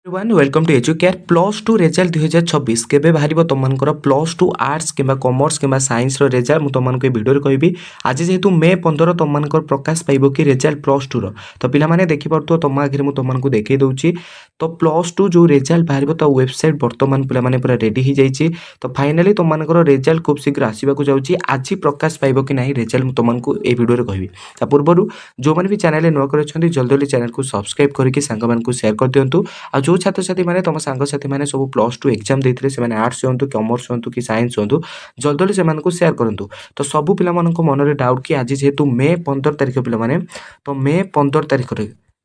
Everyone welcome to Educare plus two result 2026 केबे बाहरिबो तुमनकर प्लस टू आर्ट्स किंबा कॉमर्स किंबा साइंस रो रेजल्ट मु तुमनको वीडियो कहबी आज जेहेतु मे 15 तुमनकर प्रकाश पाइबो कि रेजल्ट प्लस टू रो तो पिला माने देखि परतो तुम आखिर मु तुमनको देखै दउची तो प्लस टू जो रेजल्ट बाहरिबो तो वेबसाइट वर्तमान पिला माने पूरा रेडी ही जाईची तो फाइनली तुमनकर रेजल्ट खूब शीघ्र आसीबा को जाउची आज प्रकाश पाइबो कि नाही रेजल्ट मु तुमनको ए वीडियो रे कहबी ता पूर्वरु जो माने भी चैनल नुआ कर छथि जल्दी जल्दी चैनल को सब्सक्राइब करके संग मान को शेयर कर दियंतु आ जो छात्र छात्री मैंने तुम सांगसाथी मैंने सब प्लस टू एग्जाम देते से आर्ट्स हूँ कॉमर्स हूँ कि साइंस हूँ जल्दी जल्दी से शेयर करूँ तो सबू पिला मन में डाउट कि आज जेहेतु मे 15 तारिख पे तो मे 15 तारिख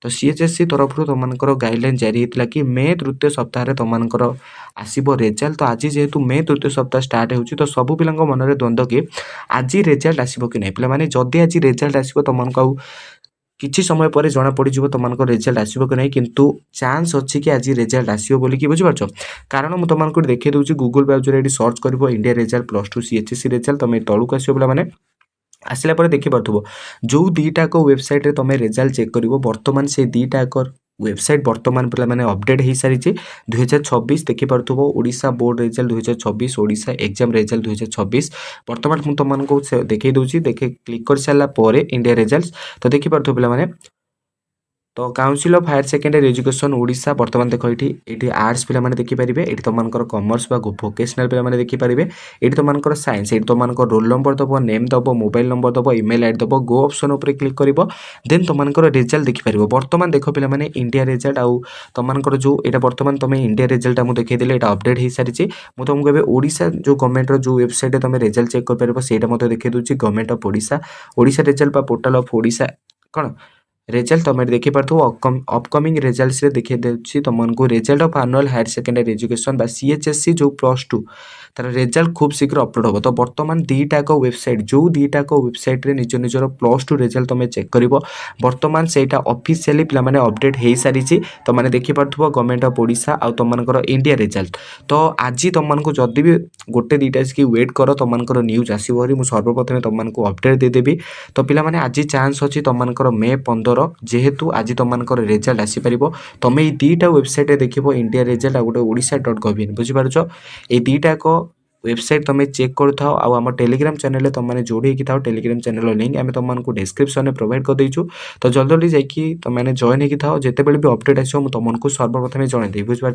तो सीएचएससी तरफ तुमको गाइडलाइन जारी होता कि मे तृतीय सप्ताह तुमको आसब रेजल्ट तो आज जेहेतु मे तृतीय सप्ताह स्टार्ट हो तो सबू पिला मन में द्वंद्व कि आज रेजल्ट आसब कि नहीं पे जदि आज रेजल्ट आसो तुमको किछि समय पर जना पड़ी तुमको रेजल्ट आसो कि नहीं किंतु चांस अच्छी कि आज रेजल्ट आसो बोली कि बुझीपार कारण मुझे तुमको देखिए दूसरी गूगल ब्राउजर ये सर्च कर India result plus two CHSC result तुम तौक आसो पे आसला पर देखिपो जो दीटाक वेबसाइट रे तुम रेजल्ट चेक कर बर्तमान से दीटाक वेबसाइट बर्तमान पे मैंने अपडेट हो सारी 2026 देखिपो Odisha board result 2026 Odisha exam result 2026 बर्तमान मुझे तुमको देखई दूसरी देखे क्लिक कर सारापर इंडिया रेजल्ट तो देखिपो पे तो council of higher secondary education Odisha बर्तमान देख ये आर्ट्स पे देखिपारे ये तुमको कॉमर्स भोकेशनल पे देखिपारे ये तुमको साइंस ये तुमको रोल नंबर दब नेम दब मोबाइल नंबर दब इमेल आईडी दब गो ऑप्शन उपर क्लिक कर देन तुमको रिजल्ट देखिपार बर्तमान देख पे इंडिया रिजल्ट आउ तुमको जो यहाँ बर्तमान तुम इंडिया रिजल्ट मुझे देखी यहाँ अपडेट हो सारी मुझे तुमको ओडिशा जो गवर्नमेंट जो वेबसाइट तुम रिजल्ट चेक कर देखिए दूसरी government of Odisha Odisha result portal of Odisha कौन रेजल्ट तुम देखिपो अपकमिंग रिजल्ट्स देखिए तुमको result of annual higher secondary education बा सीएचएससी जो प्लस टू तार रिजल्ट खूब शीघ्र अपलोड हो तो बर्तमान दीटाक वेबसाइट जो दीटाक वेबसाइट रे निज निजर प्लस टू रिजल्ट तुम चेक कर बर्तमान से ऑफिशियली पे अपडेट हो सारी तो मैंने देखिपो गवर्नमेंट ऑफ ओडिशा आउ तुमको इंडिया रिजल्ट तो आज तुमको जदि भी गोटे दीटा की वेट कर तुमको न्यूज आसो मुझे सर्वप्रथम तुमको अपडेट देदेवी तो पे आज चांस अच्छी तुमको मे 15 जेहेतु आज तुमको रिजल्ट आसीपर तुम ये दीटा वेबसाइट देख इंडिया रिजल्ट आ गोटे ओडिशा .gov.in बुझीपार ये दीटाक वेबसाइट तुम चेक कर आम टेलीग्राम चैनल तुमने जोड़ी था टेलीग्राम चैनल लिंक आम तुमको डिस्क्रिप्शन में प्रोवाइड कर देचु तो जल्दी जल्दी जाकि तुमने जॉइन होगी था जिते भी अपडेट आसो तुमको सर्वप्रथम जनईदेवी बुझीपार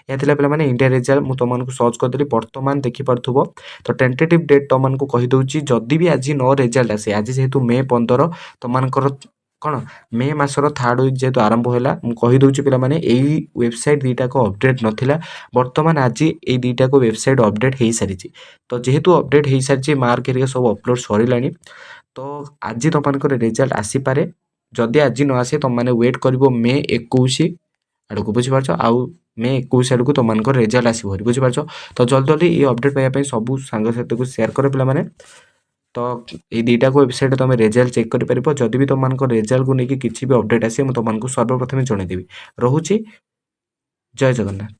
यह पे इंडिया रिजल्ट मुझे तुमको सर्च करदेली बर्तमान देखिपो तो टेंटेटिव डेट तुमको कहीदे जदि भी आज न रिजल्ट आसे आज जेहेतु मे 15 तुमको कौन मे मासर थर्ड वीक जेहेतु आरंभ है मुझे पे यही वेबसाइट दीटा को अपडेट नाला बर्तमान आज ये दीटा को वेबसाइट अपडेट हो सारी तो जेहेतु अपडेट हो सारी मार्क एरिया सब अपलोड सर तो आज तुमको रिजल्ट आसीपे जदि आज न आसे तुम मैंने वेट कर मे 21 आड़क बुझीपार आउ मे 21 आड़क तुमको रिजल्ट आसो बुझीपार तो जल्दी जल्दी ये अपडेट पाइबा सब सांगसाथी को शेयर कर पे तो ये दीटा को वेबसाइट तुम रिजल्ट चेक कर जदि भी तुमको रिजल्ट को लेकिन किसी भी अपडेट आसे तुमको सर्वप्रथम जनईदेवी रोचे जय जगन्नाथ।